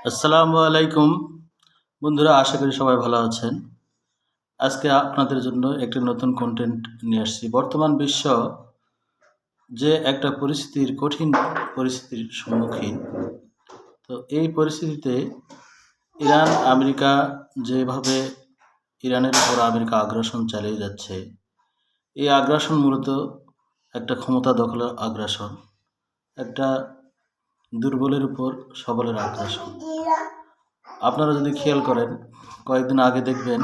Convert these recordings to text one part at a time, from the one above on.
আসসালামু আলাইকুম বন্ধুরা, আশা করি সবাই ভালো আছেন। আজকে আপনাদের জন্য একটি নতুন কন্টেন্ট নিয়ে আসছি। বর্তমান বিশ্ব যে একটা কঠিন পরিস্থিতির সম্মুখীন। তো এই পরিস্থিতিতে ইরান আমেরিকা যেভাবে ইরানের উপর আমেরিকা আগ্রাসন চালিয়ে যাচ্ছে, এই আগ্রাসন মূলত একটা ক্ষমতা দখলের আগ্রাসন, একটা দুর্বলের উপর সবলের আগ্রাসন। আপনারা যদি খেয়াল করেন, কয়েকদিন আগে দেখবেন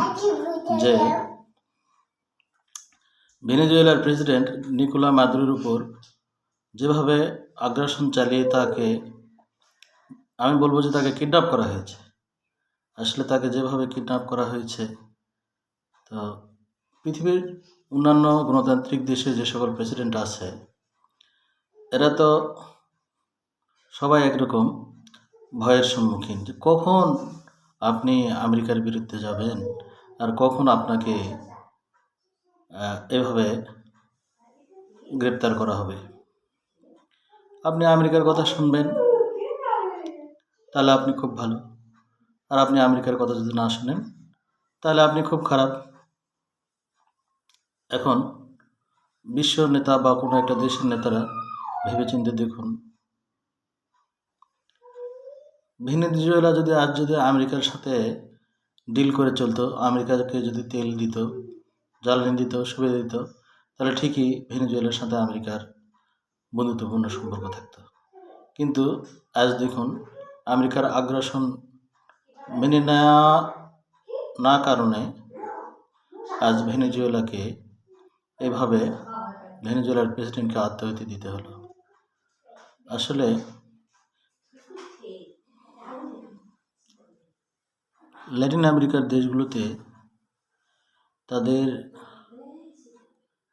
যে ভেনেজুয়েলার প্রেসিডেন্ট নিকোলা মাদুরোর উপর যেভাবে আগ্রাসন চালিয়ে তাকে, আমি বলবো যে তাকে কিডন্যাপ করা হয়েছে। আসলে তাকে যেভাবে কিডন্যাপ করা হয়েছে, তো পৃথিবীর অন্যান্য গণতান্ত্রিক দেশে যে সকল প্রেসিডেন্ট আছে, এরা তো সবাই একরকম ভয়ের সম্মুখীন যে কখন আপনি আমেরিকার বিরুদ্ধে যাবেন আর কখন আপনাকে এভাবে গ্রেপ্তার করা হবে। আপনি আমেরিকার কথা শুনবেন, তাহলে আপনি খুব ভালো, আর আপনি আমেরিকার কথা যদি না শুনেন, তাহলে আপনি খুব খারাপ। এখন বিশ্ব নেতা বা কোনো একটা দেশের নেতারা ভেবেচিন্তে দেখুন, ভেনেজুয়েলা যদি আমেরিকার সাথে ডিল করে চলতো, আমেরিকাকে যদি তেল দিত, জ্বালানি দিত, সুবিধা দিত, তাহলে ঠিকই ভেনেজুয়েলার সাথে আমেরিকার বন্ধুত্বপূর্ণ সম্পর্ক থাকতো। কিন্তু আজ দেখুন, আমেরিকার আগ্রাসন মেনে নেওয়া না কারণে আজ ভেনেজুয়েলার প্রেসিডেন্টকে আত্মহত্যা দিতে হলো। আসলে ল্যাটিন আমেরিকার দেশগুলোতে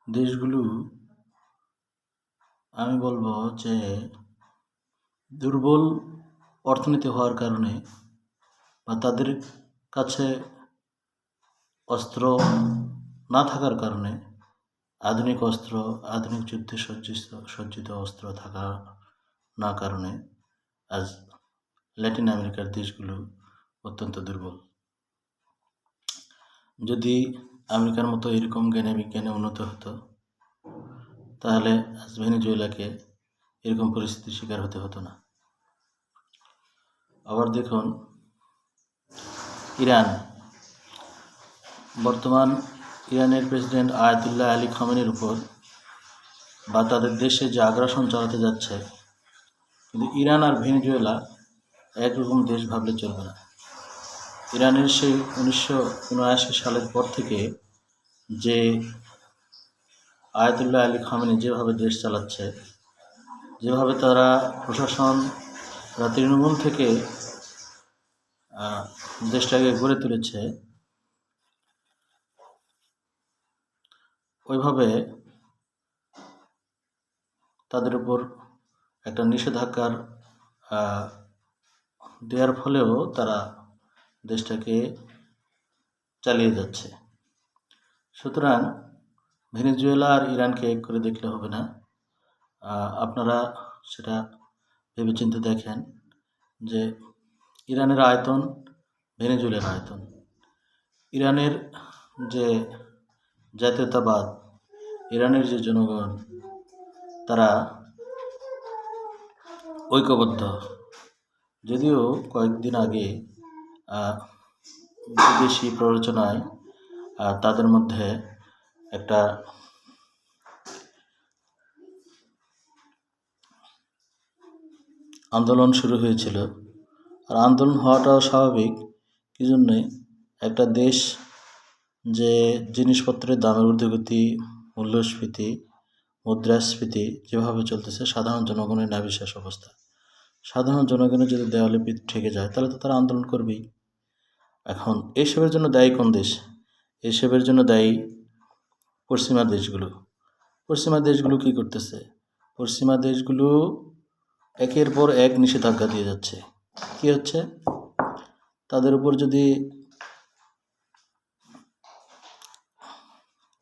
দেশগুলো আমি বলবো যে দুর্বল অর্থনীতি হওয়ার কারণে বা তাদের কাছে অস্ত্র না থাকার কারণে, আধুনিক যুদ্ধে সজ্জিত অস্ত্র থাকা না কারণে আজ ল্যাটিন আমেরিকার দেশগুলো অত্যন্ত দুর্বল। যদি আমেরিকার মতো এরকম জ্ঞানে বিজ্ঞানে উন্নত হতো, তাহলে আজ ভেনেজুয়েলাকে এরকম পরিস্থিতির শিকার হতে হতো না। আবার দেখুন, বর্তমান ইরানের প্রেসিডেন্ট আয়াতুল্লাহ আলী খামেনির উপর বা তাদের দেশে যে আগ্রাসন চালাতে যাচ্ছে, কিন্তু ইরান আর ভেনেজুয়েলা একরকম দেশ ভাবলে চলবে না। ইরানের সেই 1979 সালের পর থেকে যে আয়াতুল্লাহ আলী খামেনি যেভাবে দেশ চালাচ্ছে, যেভাবে তারা তৃণমূল থেকে দেশটাকে গড়ে তুলেছে, ওইভাবে তাদের উপর একটা নিষেধাজ্ঞার দেওয়ার ফলেও তারা দেশটাকে চালিয়ে যাচ্ছে। সুতরাং ভেনেজুয়েলা আর ইরানকে এক করে দেখলে হবে না। আপনারা সেটা ভেবেচিন্তে দেখেন যে ইরানের আয়তন, ভেনেজুয়েলার আয়তন, ইরানের যে জাতীয়তাবাদ, ইরানের যে জনগণ, তারা ঐক্যবদ্ধ। যদিও কয়েকদিন আগে বিদেশি প্ররোচনায় তাদের মধ্যে একটা আন্দোলন শুরু হয়েছিল, আর আন্দোলন হওয়াটাও স্বাভাবিক। কি জন্যে? একটা দেশ যে জিনিসপত্রের দামের ঊর্ধ্বগতি, মূল্যস্ফীতি, মুদ্রাস্ফীতি যেভাবে চলতেছে, সাধারণ জনগণের নাভিশ্বাস অবস্থা। সাধারণ জনগণের যদি দেওয়ালে পিঠ ঠেকে যায়, তাহলে তো তারা আন্দোলন করবেই। এখন এইসবের জন্য দায়ী কোন দেশ? এইসবের জন্য দায়ী পশ্চিমা দেশগুলো। পশ্চিমা দেশগুলো কী করতেছে? পশ্চিমা দেশগুলো একের পর এক নিষেধাজ্ঞা দিয়ে যাচ্ছে। কি হচ্ছে? তাদের উপর যদি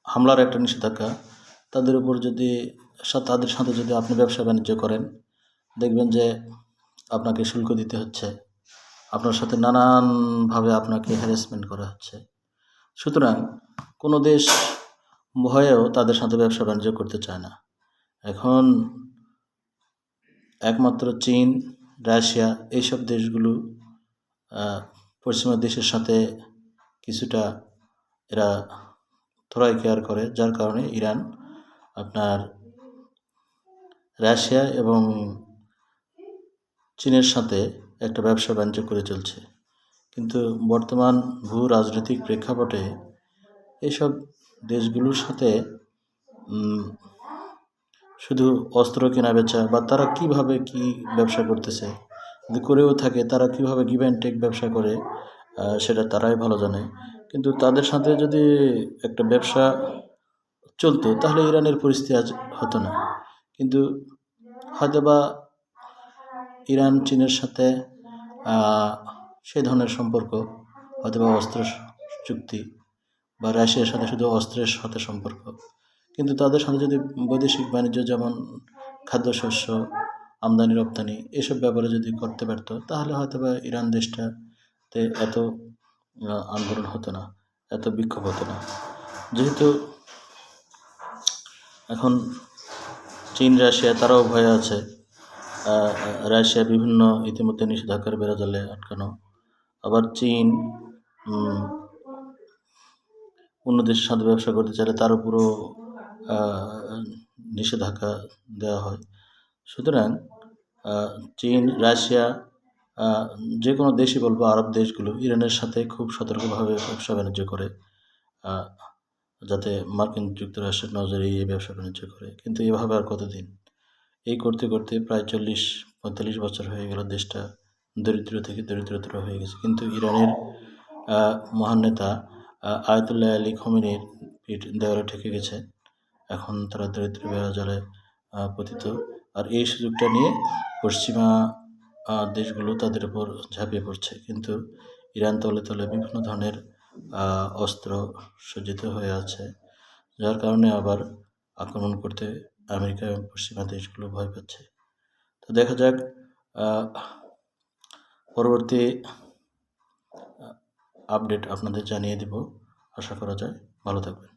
হামলার একটা নিষেধাজ্ঞা, তাদের সাথে যদি আপনি ব্যবসা বাণিজ্য করেন, দেখবেন যে আপনাকে শুল্ক দিতে হচ্ছে। আপনার সাথে নানানভাবে আপনাকে হ্যারাসমেন্ট করা হচ্ছে। সুতরাং কোনো দেশ ভয়েও তাদের সাথে ব্যবসা বাণিজ্য করতে চায় না। এখন একমাত্র চীন, রাশিয়া এইসব দেশগুলো পশ্চিমা দেশের সাথে কিছুটা এরা থোড়াই কেয়ার করে, যার কারণে ইরান আপনার রাশিয়া এবং চীনের সাথে একটা ব্যবসা বাণিজ্য করে চলছে। কিন্তু বর্তমান ভূ রাজনৈতিক প্রেক্ষাপটে এইসব দেশগুলোর সাথে শুধু অস্ত্র কেনা বেচা বা তারা কিভাবে কি ব্যবসা করতেছে, যদি করেও থাকে তারা কিভাবে গিভ অ্যান্ড টেক ব্যবসা করে সেটা তারাই ভালো জানে। কিন্তু তাদের সাথে যদি একটা ব্যবসা চলতো তাহলে ইরানের পরিস্থিতি আজ হতো না। কিন্তু হয়তোবা ইরান চীনের সাথে সেই ধরনের সম্পর্ক, হয়তোবা অস্ত্র চুক্তি, বা রাশিয়ার সাথে শুধু অস্ত্রের সাথে সম্পর্ক, কিন্তু তাদের সাথে যদি বৈদেশিক বাণিজ্য যেমন খাদ্যশস্য, আমদানি রপ্তানি এসব ব্যাপারে যদি করতে পারতো তাহলে হয়তোবা ইরান দেশটাতে এত আন্দোলন হতো না, এত বিক্ষোভ হতো না। যেহেতু এখন চীন রাশিয়া তারাও ভয়ে আছে, রাশিয়া বিভিন্ন ইতিমধ্যে নিষেধাজ্ঞার বেড়াজালে আটকানো, আবার চীন অন্য দেশের সাথে ব্যবসা করতে চাইলে তার উপরও নিষেধাজ্ঞা দেওয়া হয়। সুতরাং চীন, রাশিয়া, যে কোনো দেশই বলবো, আরব দেশগুলো ইরানের সাথে খুব সতর্কভাবে ব্যবসা বাণিজ্য করে, যাতে মার্কিন যুক্তরাষ্ট্রের নজরে এই ব্যবসা বাণিজ্য করে। কিন্তু এভাবে আর কতদিন? এই করতে করতে প্রায় 40-45 বছর হয়ে গেল, দেশটা দরিদ্র থেকে দরিদ্রতর হয়ে গেছে। কিন্তু ইরানের মহান নেতা আয়াতুল্লাহ আলী খমেনির পিঠ দেওয়ালে ঠেকে গেছে। এখন তারা দরিদ্র বেড়াজালে পতিত, আর এই সুযোগটা নিয়ে পশ্চিমা দেশগুলো তাদের উপর ঝাঁপিয়ে পড়ছে। কিন্তু ইরান তলে তলে বিভিন্ন ধরনের অস্ত্র সজ্জিত হয়ে আছে, যার কারণে আবার আক্রমণ করতে আমেরিকা এবং পশ্চিমা দেশগুলো ভয় পাচ্ছে। তো দেখা যাক, পরবর্তী আপডেট আপনাদের জানিয়ে দিব, আশা করা যায়। ভালো থাকবেন।